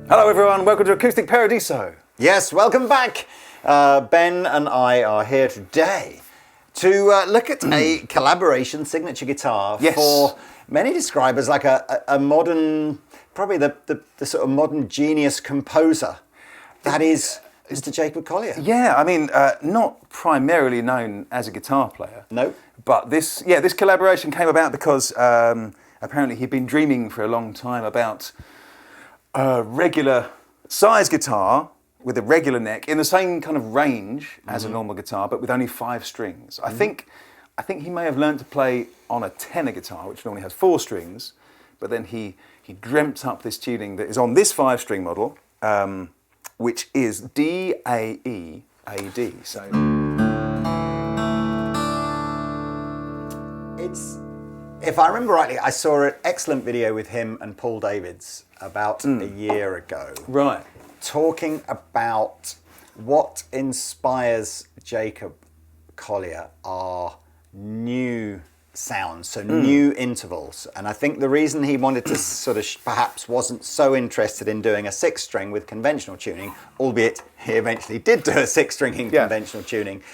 Hello everyone, welcome to Acoustic Paradiso. Yes, welcome back. Ben and I are here today to look at a collaboration signature guitar for many describe as like a modern, probably the sort of modern genius composer. That is Mr. Jacob Collier. Yeah, I mean, not primarily known as a guitar player. No. But this collaboration came about because apparently he'd been dreaming for a long time about a regular size guitar with a regular neck in the same kind of range as a normal guitar, but with only 5 strings. I think he may have learned to play on a tenor guitar, which normally has 4 strings, but then he dreamt up this tuning that is on this 5-string model, which is D, A, E, A, D. So it's, if I remember rightly, I saw an excellent video with him and Paul Davids about a year ago. Right. Talking about what inspires Jacob Collier are new sounds, so new intervals. And I think the reason he wanted to sort of perhaps wasn't so interested in doing a 6-string with conventional tuning, albeit he eventually did do a 6-string in conventional tuning,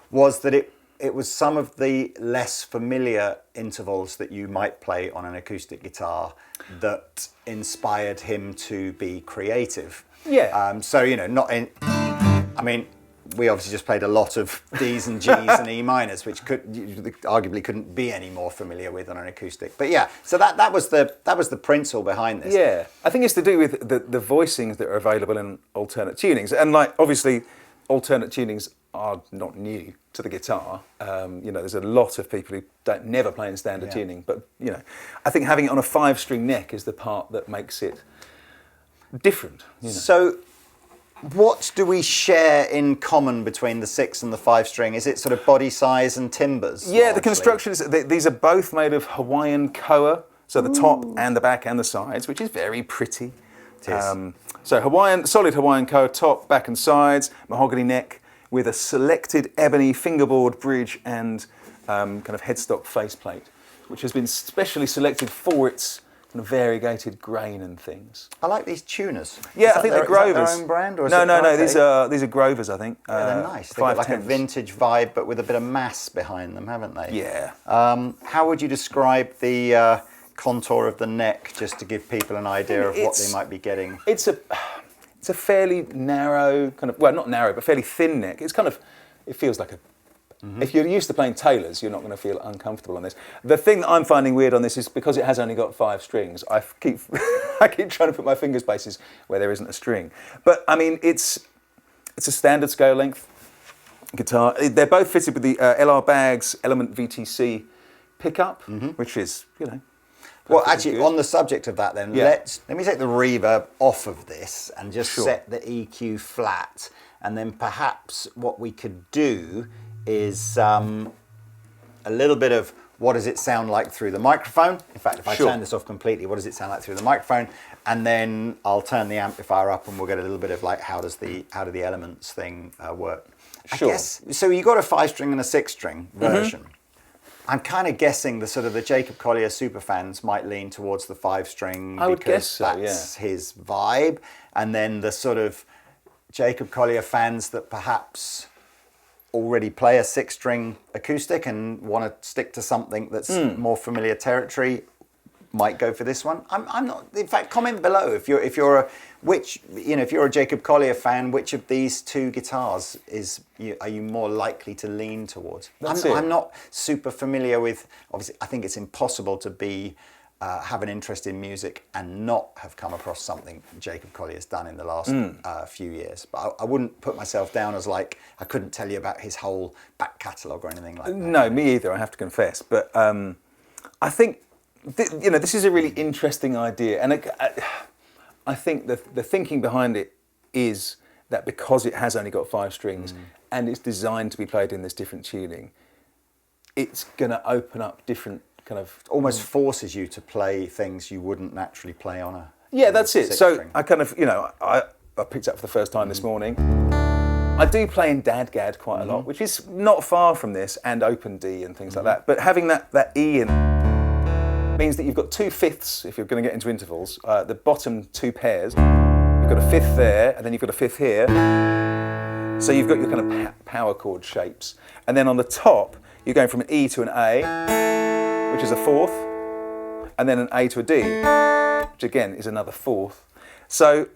was that it was some of the less familiar intervals that you might play on an acoustic guitar that inspired him to be creative. Yeah. So, you know, not in, I mean, we obviously just played a lot of Ds and Gs and E minors, which arguably couldn't be any more familiar with on an acoustic. But yeah, so that was the principle behind this. Yeah, I think it's to do with the voicings that are available in alternate tunings, and like obviously, alternate tunings are not new to the guitar. You know, there's a lot of people who never play in standard tuning, but you know, I think having it on a 5-string neck is the part that makes it different. You know? So, what do we share in common between the 6 and the 5-string? Is it sort of body size and timbers? Yeah, the construction is, these are both made of Hawaiian koa, so the top and the back and the sides, which is very pretty. It is. So solid Hawaiian koa, top, back and sides, mahogany neck with a selected ebony fingerboard bridge and kind of headstock faceplate, which has been specially selected for its kind of variegated grain and things. I like these tuners. Yeah, I think they're Grovers. Is that their own brand? Or is no, okay? these are Grovers, I think. Yeah, they're nice. They've got like a vintage vibe, but with a bit of mass behind them, haven't they? Yeah. How would you describe the contour of the neck, just to give people an idea of what they might be getting? It's a fairly narrow kind of, well, not narrow, but fairly thin neck. It's kind of, it feels like a. If you're used to playing Taylors, you're not going to feel uncomfortable on this. The thing that I'm finding weird on this is because it has only got 5 strings, I keep trying to put my finger spaces where there isn't a string. But I mean, it's a standard scale length guitar. They're both fitted with the LR Baggs Element VTC pickup, which is, you know. Well, actually, on the subject of that then, let me take the reverb off of this and just set the EQ flat. And then perhaps what we could do is a little bit of what does it sound like through the microphone. In fact, if I turn this off completely, what does it sound like through the microphone? And then I'll turn the amplifier up and we'll get a little bit of like how do the elements thing work. I guess, so you got a 5-string and a 6-string version. I'm kind of guessing the Jacob Collier superfans might lean towards the 5-string. I would guess so, that's his vibe. And then the sort of Jacob Collier fans that perhaps already play a 6-string acoustic and want to stick to something that's more familiar territory might go for this one. I'm not. In fact, comment below if you're a Jacob Collier fan, which of these 2 guitars are you more likely to lean towards? I'm not super familiar with. Obviously, I think it's impossible to have an interest in music and not have come across something Jacob Collier's done in the last few years. But I wouldn't put myself down as like, I couldn't tell you about his whole back catalogue or anything like that. No, me either, I have to confess. But I think, this is a really interesting idea. And I think the thinking behind it is that because it has only got 5 strings and it's designed to be played in this different tuning, it's going to open up different kind of almost forces you to play things you wouldn't naturally play on a that's it. So I kind of I picked up for the first time this morning. I do play in Dadgad quite a lot, which is not far from this, and open D and things like that. But having that E in means that you've got 2/5 if you're going to get into intervals. The bottom 2 pairs, you've got a fifth there, and then you've got a fifth here. So you've got your kind of power chord shapes. And then on the top, you're going from an E to an A, which is a fourth, and then an A to a D, which again is another fourth. So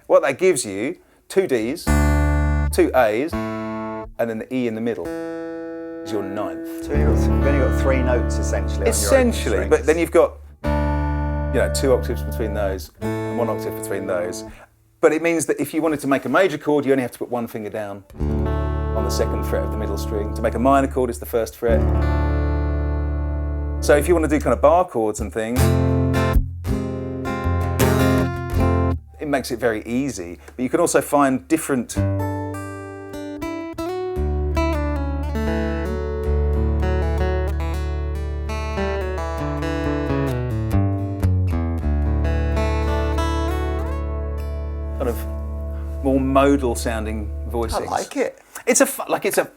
what that gives you, 2 Ds, 2 As, and then the E in the middle is your ninth. So you've only got 3 notes essentially. Essentially, on your open but then you've got 2 octaves between those, and 1 octave between those. But it means that if you wanted to make a major chord, you only have to put 1 finger down on the 2nd fret of the middle string. To make a minor chord, it's the 1st fret. So if you want to do kind of bar chords and things, it makes it very easy. But you can also find different kind of more modal sounding voicings. I like it.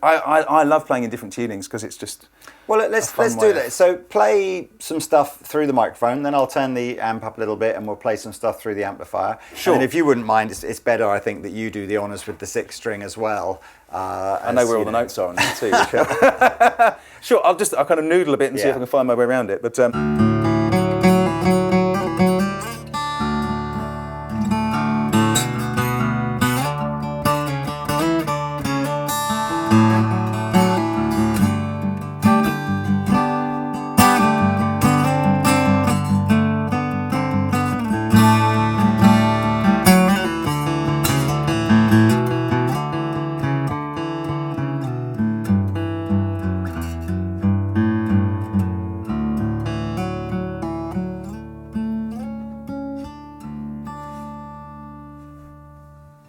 I love playing in different tunings because it's just. Well, let's do that. So play some stuff through the microphone, then I'll turn the amp up a little bit and we'll play some stuff through the amplifier. Sure. And if you wouldn't mind, it's better, I think, that you do the honours with the 6th string as well. I know where all the notes are on it too. Sure, I'll kind of noodle a bit and see if I can find my way around it. But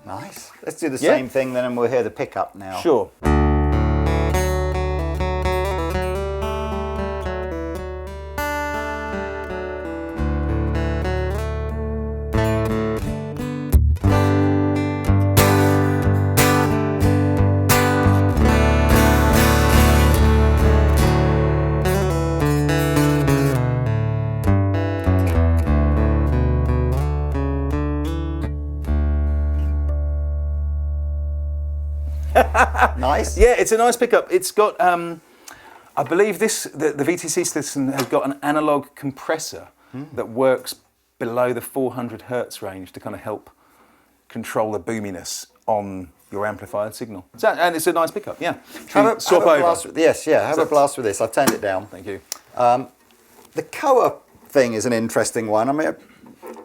Nice. Let's do the same thing then and we'll hear the pickup now. Sure. Nice. Yeah, it's a nice pickup. It's got, I believe the VTC system has got an analog compressor that works below the 400 hertz range to kind of help control the boominess on your amplified signal. And it's a nice pickup, yeah. Have a blast with this. I've turned it down. Thank you. The Koa thing is an interesting one. I mean,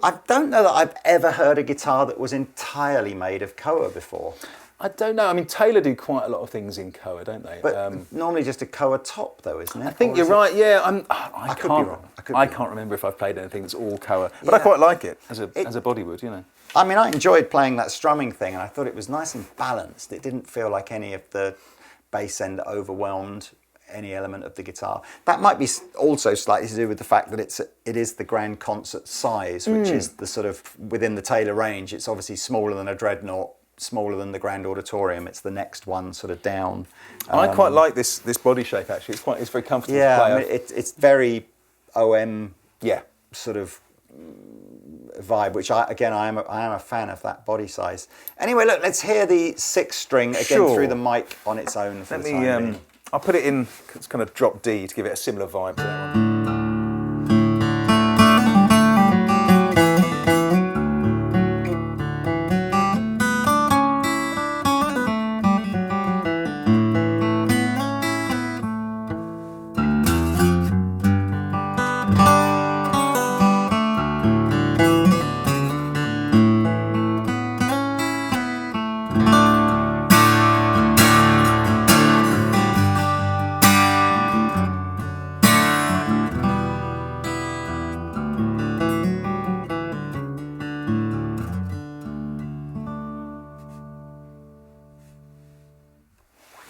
I don't know that I've ever heard a guitar that was entirely made of Koa before. I don't know. I mean, Taylor do quite a lot of things in Koa, don't they? But normally just a Koa top, though, isn't it? I think you're right. Yeah, I could be wrong. I can't remember if I've played anything that's all Koa, but I quite like it as a bodywood, you know. I mean, I enjoyed playing that strumming thing, and I thought it was nice and balanced. It didn't feel like any of the bass end overwhelmed any element of the guitar. That might be also slightly to do with the fact that it is the grand concert size, which is the sort of within the Taylor range. It's obviously smaller than a Dreadnought, smaller than the Grand Auditorium. It's the next one sort of down. I quite like this body shape actually. It's very comfortable to play. I mean, it's very OM sort of vibe, which I am a fan of that body size. Anyway, look, let's hear the 6th string again through the mic on its own for the time being. I'll put it in, it's kind of drop D to give it a similar vibe to that one.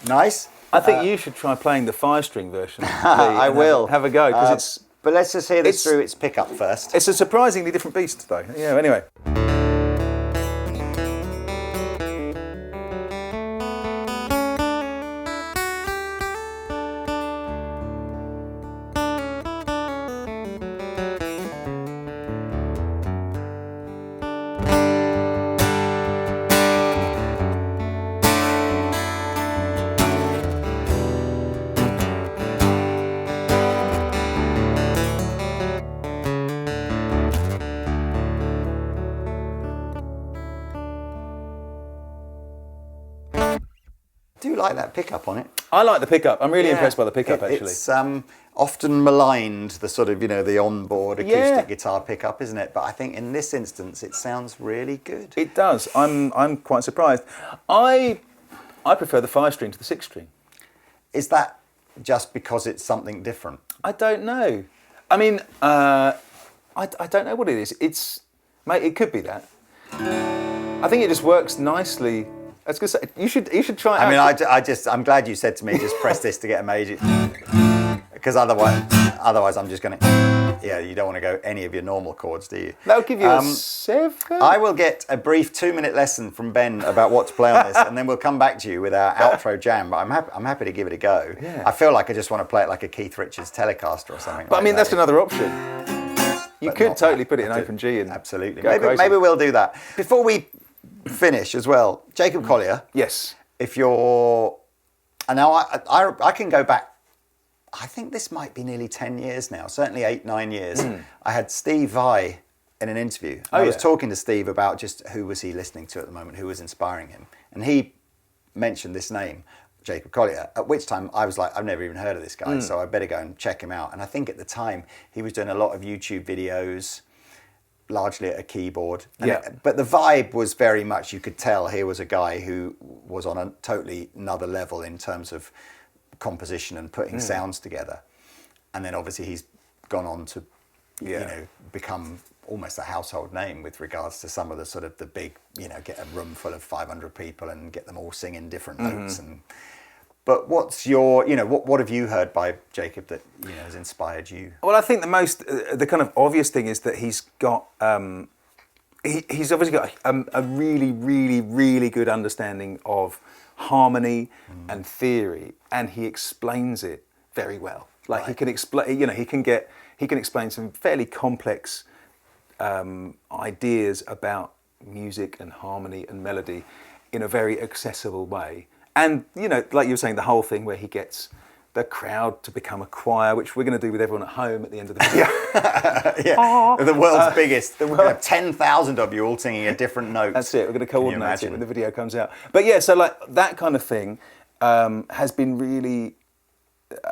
Nice. I think you should try playing the 5-string version. I will. Have a go, because it's... But let's just hear this through its pickup first. It's a surprisingly different beast, though. Yeah, anyway. do like that pickup on it. I like the pickup. I'm really impressed by the pickup, actually. It's often maligned, the sort of, the onboard acoustic guitar pickup, isn't it? But I think in this instance, it sounds really good. It does. I'm quite surprised. I prefer the 5-string to the 6-string. Is that just because it's something different? I don't know. I mean, I don't know what it is. Mate, it could be that. I think it just works nicely. I was gonna say, you should try it out. I mean, I'm glad you said to me, just press this to get a major, because otherwise I'm just gonna. Yeah, you don't want to go any of your normal chords, do you? That'll give you a 7. I will get a brief 2-minute lesson from Ben about what to play on this, and then we'll come back to you with our outro jam. But I'm happy to give it a go. Yeah. I feel like I just want to play it like a Keith Richards Telecaster or something. But I mean, that's another option. You But could not totally that. put it in open G and Absolutely. go crazy. Maybe we'll do that. Before we finish as well, Jacob Collier. Yes. If you're, and now I can go back. I think this might be nearly 10 years now, certainly 8-9 years. I had Steve Vai in an interview. I was talking to Steve about just who was he listening to at the moment, who was inspiring him. And he mentioned this name, Jacob Collier, at which time I was like, I've never even heard of this guy, so I better go and check him out. And I think at the time he was doing a lot of YouTube videos, largely at a keyboard. But the vibe was very much, you could tell here was a guy who was on a totally another level in terms of composition and putting sounds together. And then obviously he's gone on to become almost a household name with regards to some of the sort of the big, get a room full of 500 people and get them all singing different notes. But what's your, what have you heard by Jacob that has inspired you? Well, I think the kind of obvious thing is that he's got he's obviously got a really, really, really good understanding of harmony and theory, and he explains it very well. Like he can explain, he can explain some fairly complex ideas about music and harmony and melody in a very accessible way. And like you were saying, the whole thing where he gets the crowd to become a choir, which we're going to do with everyone at home at the end of the video. The world's biggest. There will be 10,000 of you all singing a different note. That's it. We're going to coordinate it when the video comes out. But yeah, so like that kind of thing has been really,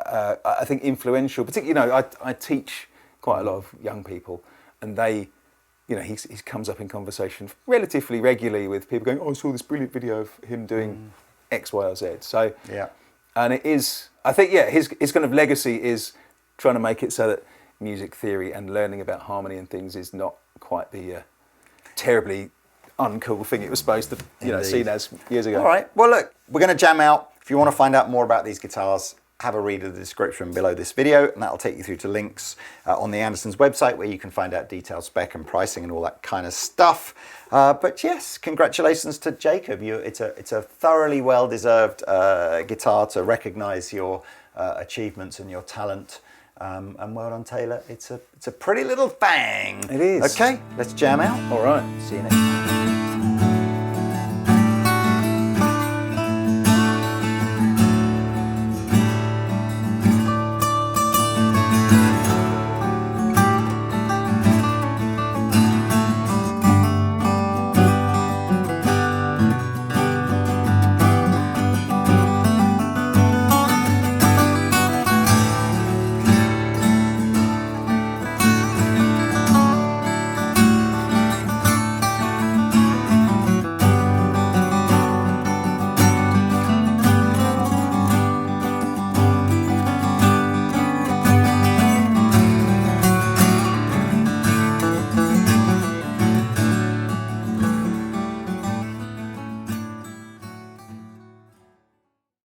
I think, influential. Particularly, I teach quite a lot of young people, and they, he comes up in conversation relatively regularly with people going, "Oh, I saw this brilliant video of him doing X, Y, or Z." So and it is. I think, his kind of legacy is trying to make it so that music theory and learning about harmony and things is not quite the terribly uncool thing it was supposed to, seen as years ago. All right. Well, look, we're going to jam out. If you want to find out more about these guitars, have a read of the description below this video, and that'll take you through to links on the Andertons website where you can find out detailed spec and pricing and all that kind of stuff. But yes, congratulations to Jacob. It's a thoroughly well-deserved guitar to recognise your achievements and your talent. And well done, Taylor. It's a pretty little thing. It is. Okay, let's jam out. All right. See you next time.